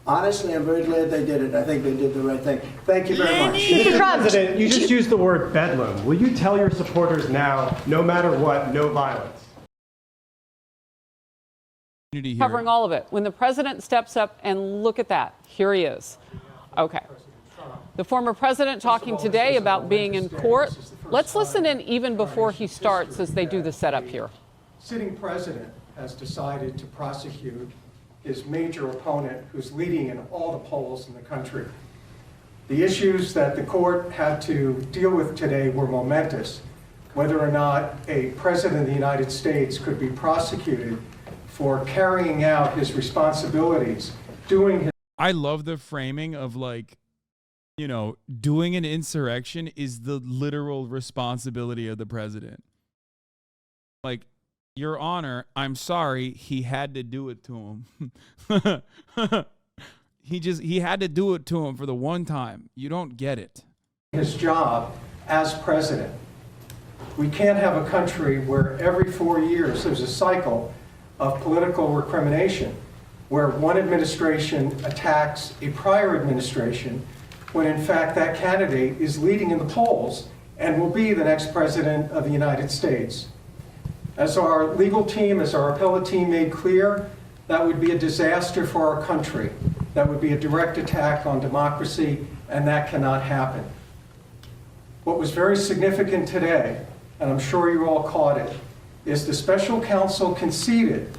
Honestly, I'm very glad they did it. I think they did the right thing. Thank you very much. Mr. President, you just used the word bedlam. Will you tell your supporters now, no matter what, no violence? Covering all of it. When the president steps up, and look at that, here he is. Okay. The former president talking today about being in court. Let's listen in even before he starts as they do the setup here. Sitting president has decided to prosecute his major opponent, who's leading in all the polls in the country. The issues that the court had to deal with today were momentous. Whether or not a president of the United States could be prosecuted for carrying out his responsibilities, doing his... I love the framing of, like, you know, doing an insurrection is the literal responsibility of the president. Like, Your Honor, I'm sorry, he had to do it to him. He had to do it to him for the one time. You don't get it. His job as president. We can't have a country where every 4 years there's a cycle of political recrimination, where one administration attacks a prior administration, when in fact that candidate is leading in the polls and will be the next president of the United States. As our legal team, as our appellate team made clear, that would be a disaster for our country. That would be a direct attack on democracy, and that cannot happen. What was very significant today, and I'm sure you all caught it, is the special counsel conceded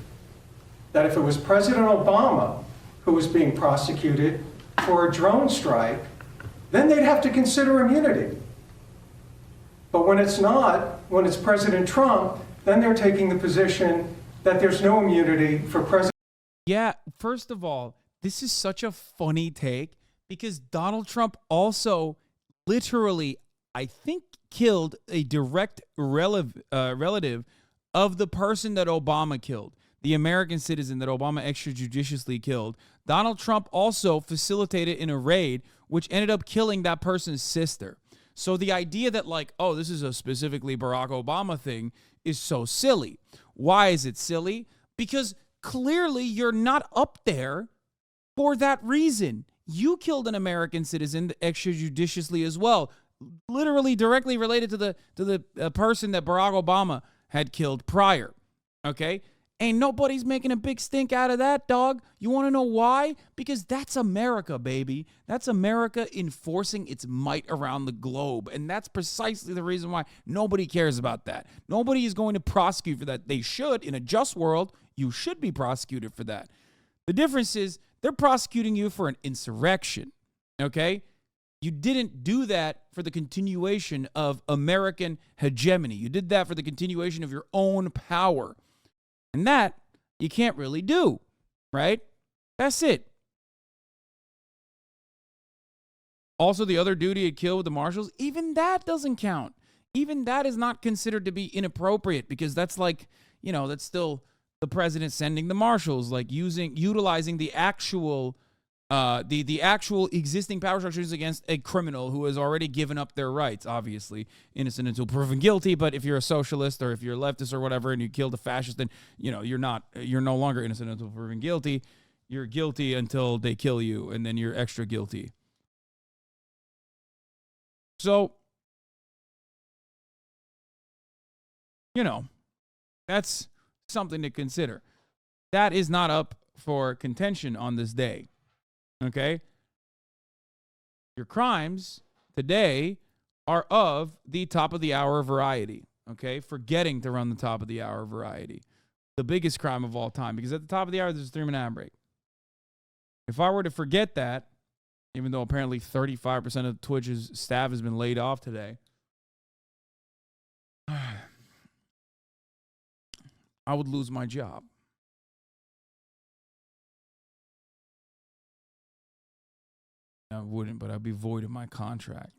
that if it was President Obama who was being prosecuted for a drone strike, then they'd have to consider immunity. But when it's not, when it's President Trump, then they're taking the position that there's no immunity for President. Yeah, first of all, this is such a funny take because Donald Trump also literally, I think, killed a direct relative of the person that Obama killed, the American citizen that Obama extrajudiciously killed. Donald Trump also facilitated in a raid which ended up killing that person's sister. So the idea that, like, oh, this is a specifically Barack Obama thing is so silly. Why is it silly? Because clearly you're not up there for that reason. You killed an American citizen extrajudiciously as well, literally directly related to the person that Barack Obama had killed prior. Okay? Ain't nobody's making a big stink out of that, dog. You want to know why? Because that's America, baby. That's America enforcing its might around the globe. And that's precisely the reason why nobody cares about that. Nobody is going to prosecute for that. They should. In a just world, you should be prosecuted for that. The difference is they're prosecuting you for an insurrection, okay? You didn't do that for the continuation of American hegemony. You did that for the continuation of your own power. And that you can't really do, right? That's it. Also, the other dude he had killed with the marshals, even that doesn't count. Even that is not considered to be inappropriate because that's like, you know, that's still the president sending the marshals, like utilizing the actual the actual existing power structures against a criminal who has already given up their rights. Obviously, innocent until proven guilty. But if you're a socialist or if you're a leftist or whatever, and you killed a fascist, then you know you're no longer innocent until proven guilty. You're guilty until they kill you, and then you're extra guilty. So, you know, that's something to consider. That is not up for contention on this day. Okay? Your crimes today are of the top of the hour variety. Okay? Forgetting to run the top of the hour variety. The biggest crime of all time. Because at the top of the hour, there's a 3-minute ad break. If I were to forget that, even though apparently 35% of Twitch's staff has been laid off today, I would lose my job. I wouldn't, but I'd be void of my contract.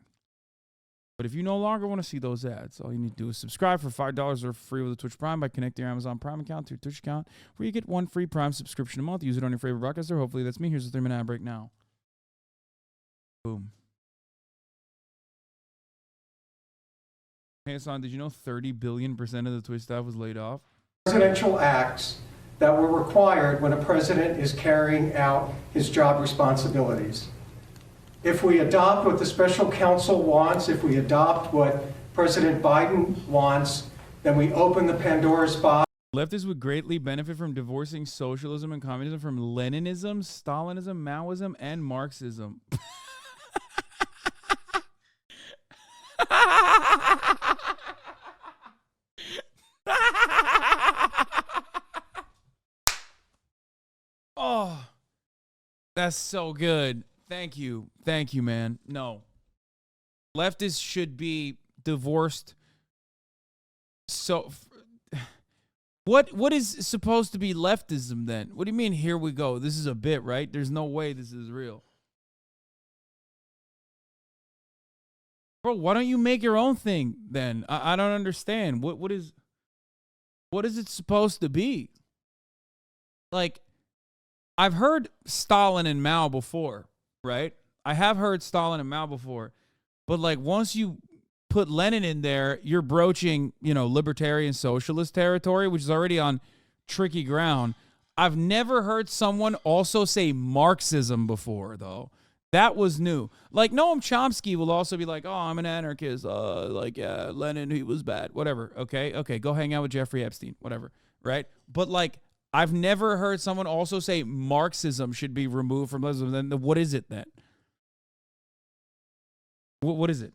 But if you no longer want to see those ads, all you need to do is subscribe for $5 or free with a Twitch Prime by connecting your Amazon Prime account to your Twitch account, where you get one free Prime subscription a month. Use it on your favorite broadcaster. Hopefully that's me. Here's a 3-minute ad break now. Boom. Hey, Hasan, did you know 30 billion% of the Twitch staff was laid off? Presidential acts that were required when a president is carrying out his job responsibilities. If we adopt what the special counsel wants, if we adopt what President Biden wants, then we open the Pandora's box. Leftists would greatly benefit from divorcing socialism and communism from Leninism, Stalinism, Maoism, and Marxism. Oh, that's so good. Thank you. Thank you, man. No. Leftists should be divorced. So, what is supposed to be leftism then? What do you mean, here we go? This is a bit, right? There's no way this is real. Bro, why don't you make your own thing then? I don't understand. What is it supposed to be? Like, I've heard Stalin and Mao before, right? I have heard Stalin and Mao before. But like once you put Lenin in there, you're broaching, libertarian socialist territory, which is already on tricky ground. I've never heard someone also say Marxism before, though. That was new. Like Noam Chomsky will also be like, oh, I'm an anarchist. Yeah, Lenin, he was bad. Whatever. Okay, go hang out with Jeffrey Epstein. Whatever, right? But like, I've never heard someone also say Marxism should be removed from Leninism. Then what is it then? What is it?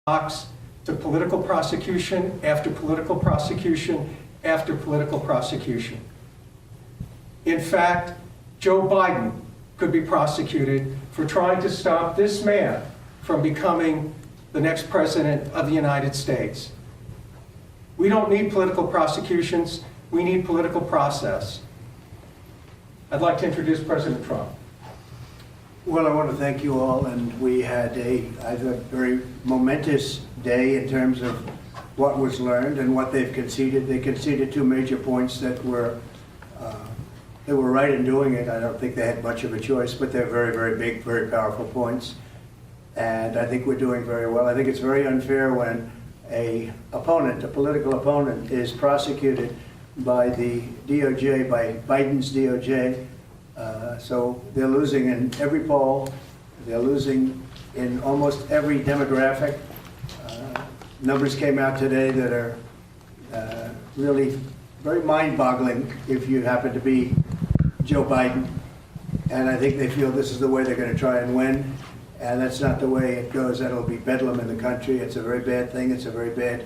To political prosecution after political prosecution after political prosecution. In fact, Joe Biden could be prosecuted for trying to stop this man from becoming the next president of the United States. We don't need political prosecutions. We need political process. I'd like to introduce President Trump. Well, I want to thank you all, and we had I thought, very momentous day in terms of what was learned and what they've conceded. They conceded two major points that were they were right in doing it. I don't think they had much of a choice, but they're very, very big, very powerful points. And I think we're doing very well. I think it's very unfair when a political opponent, is prosecuted by the DOJ, by Biden's DOJ. So they're losing in every poll. They're losing in almost every demographic. Numbers came out today that are really very mind-boggling if you happen to be Joe Biden. And I think they feel this is the way they're going to try and win. And that's not the way it goes. That'll be bedlam in the country. It's a very bad thing. It's a very bad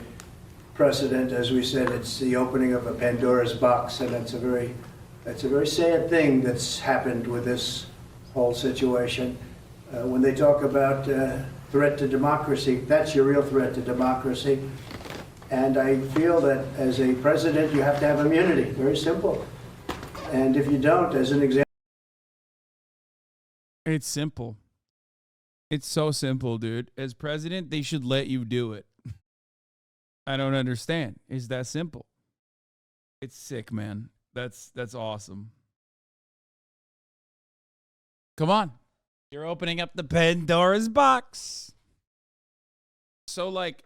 precedent. As we said, it's the opening of a Pandora's box, and that's a very sad thing that's happened with this whole situation. When they talk about threat to democracy, that's your real threat to democracy. And I feel that as a president, you have to have immunity. Very simple. And if you don't, as an example. It's simple. It's so simple, dude. As president, they should let you do it. I don't understand. It's that simple. It's sick, man. That's awesome. Come on. You're opening up the Pandora's box. So like,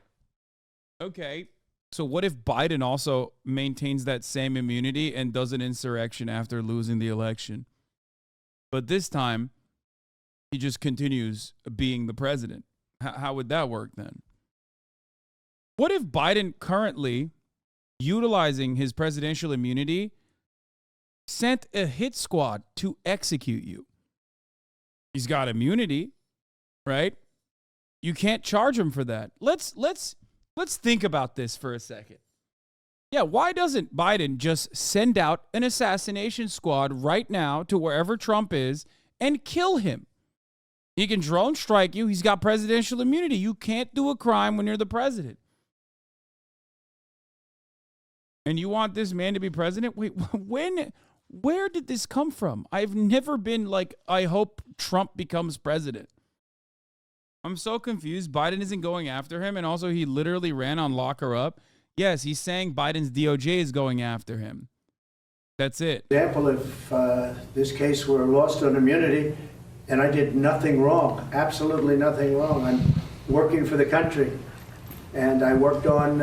okay. So what if Biden also maintains that same immunity and does an insurrection after losing the election? But this time, he just continues being the president. How would that work then? What if Biden currently, utilizing his presidential immunity, sent a hit squad to execute you? He's got immunity, right? You can't charge him for that. Let's think about this for a second. Yeah, why doesn't Biden just send out an assassination squad right now to wherever Trump is and kill him? He can drone strike you. He's got presidential immunity. You can't do a crime when you're the president. And you want this man to be president? Wait, where did this come from? I've never been like, I hope Trump becomes president. I'm so confused. Biden isn't going after him. And also he literally ran on Lock Her Up. Yes, he's saying Biden's DOJ is going after him. That's it. Example, if this case were lost on immunity and I did nothing wrong, absolutely nothing wrong. I'm working for the country. And I worked on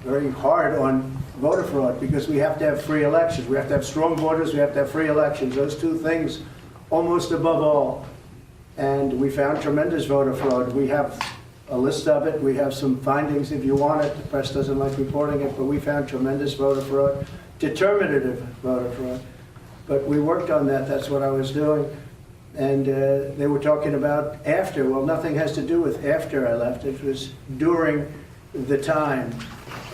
very hard on voter fraud, because we have to have free elections. We have to have strong borders, we have to have free elections, those two things almost above all. And we found tremendous voter fraud. We have a list of it, we have some findings if you want it. The press doesn't like reporting it, but we found tremendous voter fraud, determinative voter fraud. But we worked on that, that's what I was doing. And they were talking about after. Well, nothing has to do with after I left. It was during the time.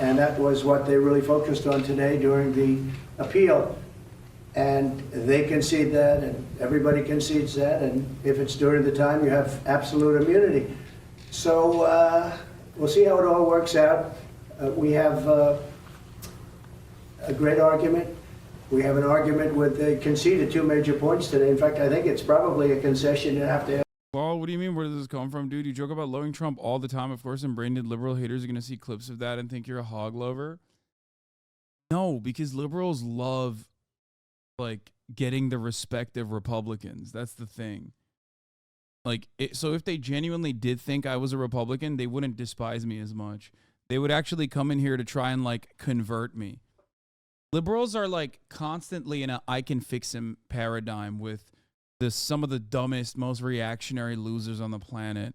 And that was what they really focused on today during the appeal. And they concede that, and everybody concedes that. And if it's during the time, you have absolute immunity. So we'll see how it all works out. We have a great argument. We have an argument with, they conceded 2 major points today. In fact, I think it's probably a concession you have to have. Well, what do you mean? Where does this come from, dude? You joke about loving Trump all the time, of course, and brain-dead liberal haters are going to see clips of that and think you're a hog lover. No, because liberals love, like, getting the respect of Republicans. That's the thing. Like, so if they genuinely did think I was a Republican, they wouldn't despise me as much. They would actually come in here to try and, like, convert me. Liberals are, like, constantly in a I can fix him paradigm with some of the dumbest, most reactionary losers on the planet.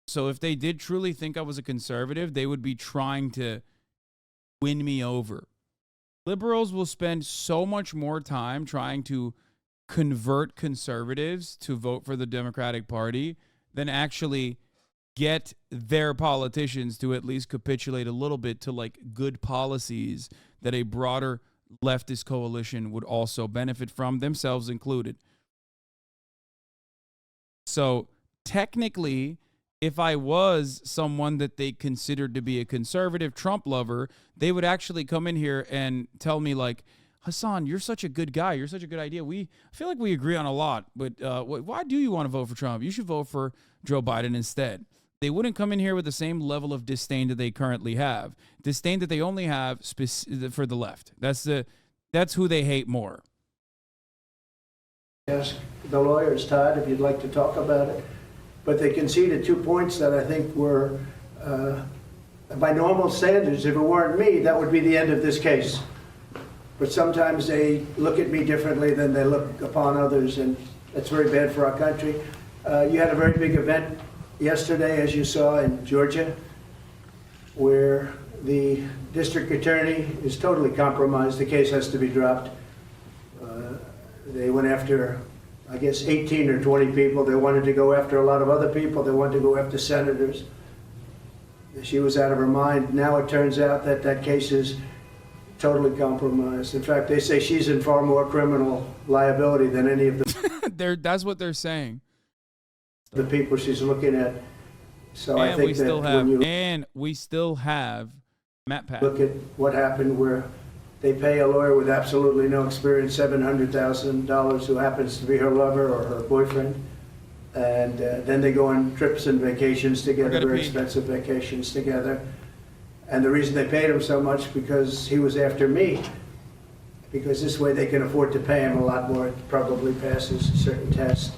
So if they did truly think I was a conservative, they would be trying to win me over. Liberals will spend so much more time trying to convert conservatives to vote for the Democratic Party than actually get their politicians to at least capitulate a little bit to, like, good policies that a broader leftist coalition would also benefit from, themselves included. So technically, if I was someone that they considered to be a conservative Trump lover, they would actually come in here and tell me, like, Hasan, you're such a good guy. You're such a good idea. I feel like we agree on a lot, but why do you want to vote for Trump? You should vote for Joe Biden instead. They wouldn't come in here with the same level of disdain that they currently have. Disdain that they only have for the left. That's who they hate more. Ask the lawyers, Todd, if you'd like to talk about it. But they conceded 2 points that I think were, by normal standards, if it weren't me, that would be the end of this case. But sometimes they look at me differently than they look upon others, and that's very bad for our country. You had a very big event yesterday, as you saw, in Georgia, where the district attorney is totally compromised. The case has to be dropped. They went after, I guess, 18 or 20 people. They wanted to go after a lot of other people. They wanted to go after senators. She was out of her mind. Now it turns out that that case is totally compromised. In fact, they say she's in far more criminal liability than any of the That's what they're saying. The people she's looking at. So and I think we still have Matt Pat. Look at what happened where they pay a lawyer with absolutely no experience $700,000 who happens to be her lover or her boyfriend, and then they go on trips and vacations together, very expensive vacations together. And the reason they paid him so much because he was after me, because this way they can afford to pay him a lot more. It probably passes certain tests.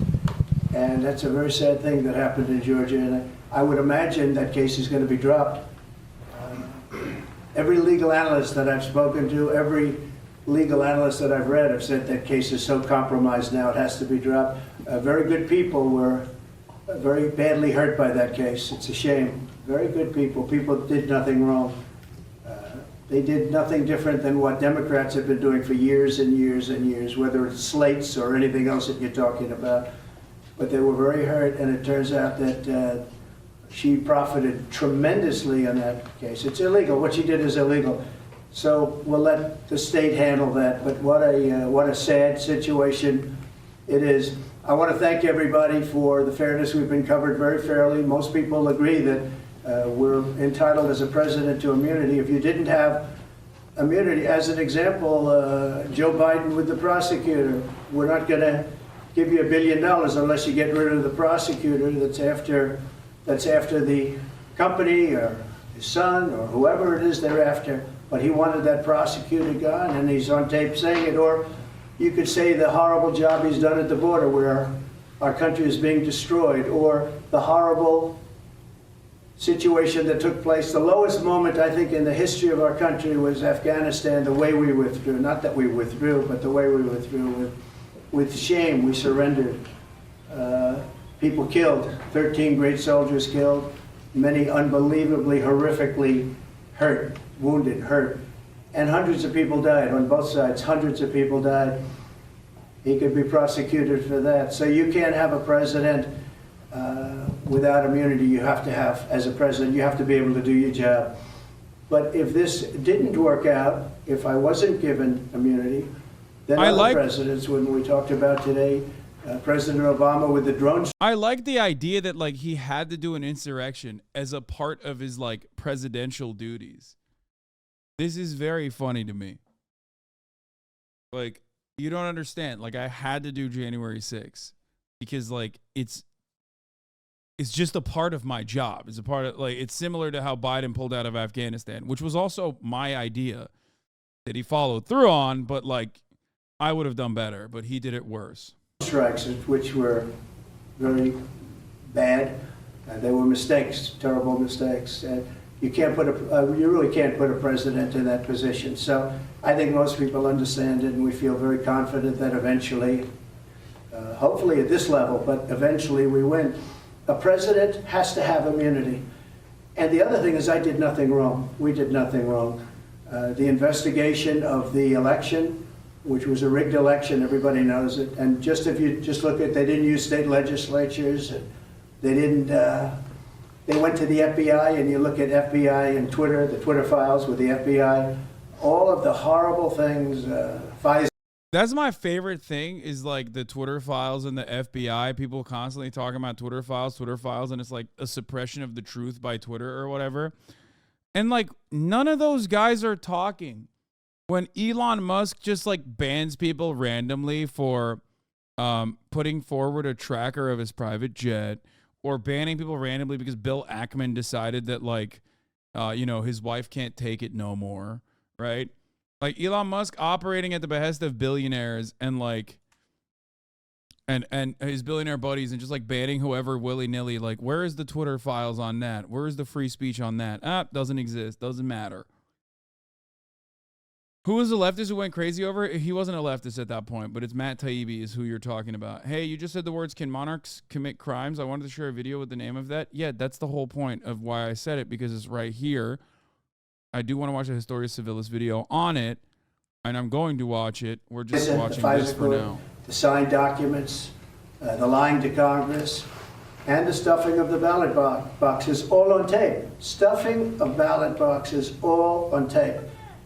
And that's a very sad thing that happened in Georgia, and I would imagine that case is going to be dropped. Every legal analyst that I've spoken to, every legal analyst that I've read have said that case is so compromised now it has to be dropped. Very good people were very badly hurt by that case. It's a shame. Very good people. People did nothing wrong. They did nothing different than what Democrats have been doing for years and years and years, whether it's slates or anything else that you're talking about. But they were very hurt, and it turns out that she profited tremendously on that case. It's illegal. What she did is illegal. So we'll let the state handle that. But what a sad situation it is. I want to thank everybody for the fairness. We've been covered very fairly. Most people agree that we're entitled as a president to immunity. If you didn't have immunity, as an example, Joe Biden with the prosecutor, we're not going to give you $1 billion unless you get rid of the prosecutor that's after the company or his son or whoever it is they're after. But he wanted that prosecutor gone, and he's on tape saying it. Or you could say the horrible job he's done at the border where our country is being destroyed, or the horrible situation that took place. The lowest moment, I think, in the history of our country was Afghanistan, the way we withdrew. Not that we withdrew, but the way we withdrew. With shame, we surrendered. People killed, 13 great soldiers killed, many unbelievably, horrifically hurt, wounded, hurt. And hundreds of people died on both sides. Hundreds of people died. He could be prosecuted for that. So you can't have a president without immunity. You have to have, as a president, you have to be able to do your job. But if this didn't work out, if I wasn't given immunity, then other presidents, when we talked about today, President Obama with the drones. I like the idea that like he had to do an insurrection as a part of his like presidential duties. This is very funny to me. Like, you don't understand. Like, I had to do January 6th because like it's just a part of my job. It's a part of, like, it's similar to how Biden pulled out of Afghanistan, which was also my idea that he followed through on, but like I would have done better, but he did it worse. Strikes, which were very bad. They were mistakes, terrible mistakes. You can't put you really can't put a president in that position. So I think most people understand it, and we feel very confident that eventually, hopefully at this level, but eventually we win. A president has to have immunity. And the other thing is, I did nothing wrong. We did nothing wrong. The investigation of the election, which was a rigged election, everybody knows it. And just if you just look at, they didn't use state legislatures. They didn't. They went to the FBI, and you look at FBI and Twitter, the Twitter files with the FBI, all of the horrible things. That's my favorite thing is like the Twitter files and the FBI. People constantly talking about Twitter files, and it's like a suppression of the truth by Twitter or whatever. And like none of those guys are talking when Elon Musk just like bans people randomly for putting forward a tracker of his private jet, or banning people randomly because Bill Ackman decided that like, his wife can't take it no more, right? Like Elon Musk operating at the behest of billionaires and like, and his billionaire buddies, and just like banning whoever willy-nilly. Like, where is the Twitter files on that? Where is the free speech on that? Doesn't exist. Doesn't matter. Who was the leftist who went crazy over it? He wasn't a leftist at that point, but it's Matt Taibbi is who you're talking about. Hey, you just said the words, can monarchs commit crimes? I wanted to share a video with the name of that. Yeah, that's the whole point of why I said it, because it's right here. I do want to watch a Historia Civilis video on it, and I'm going to watch it. We're just watching this for now. The signed documents, the lying to Congress, and the stuffing of the ballot boxes, all on tape. Stuffing of ballot boxes, all on tape.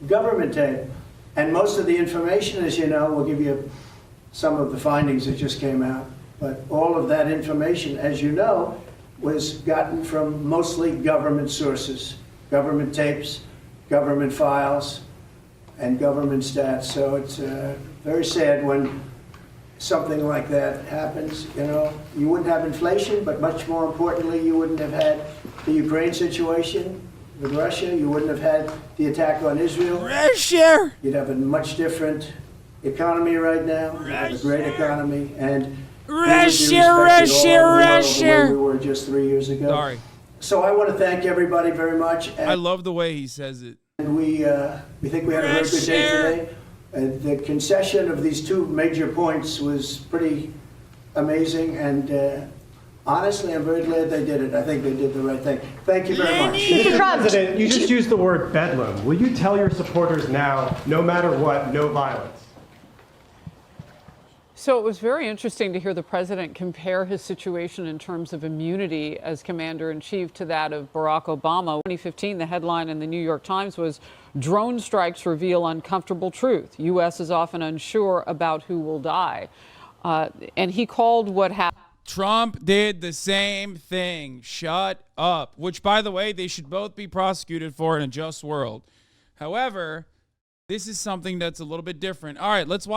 Government tape. And most of the information, as you know, we'll give you some of the findings that just came out, but all of that information, as you know, was gotten from mostly government sources, government tapes, government files, and government stats. So it's very sad when something like that happens. You wouldn't have inflation, but much more importantly, you wouldn't have had the Ukraine situation with Russia. You wouldn't have had the attack on Israel. Russia! You'd have a much different economy right now. You'd have a great economy. And Russia! We were just 3 years ago. Sorry. So I want to thank everybody very much. And I love the way he says it. And we think we had a very good day today. The concession of these two major points was pretty amazing, and honestly, I'm very glad they did it. I think they did the right thing. Thank you very much. Mr. President, you just used the word bedlam. Will you tell your supporters now, no matter what, no violence? So it was very interesting to hear the president compare his situation in terms of immunity as commander-in-chief to that of Barack Obama. In 2015, the headline in the New York Times was, "Drone strikes reveal uncomfortable truth. U.S. is often unsure about who will die." And he called what happened. Trump did the same thing. Shut up. Which, by the way, they should both be prosecuted for in a just world. However, this is something that's a little bit different. All right, let's watch.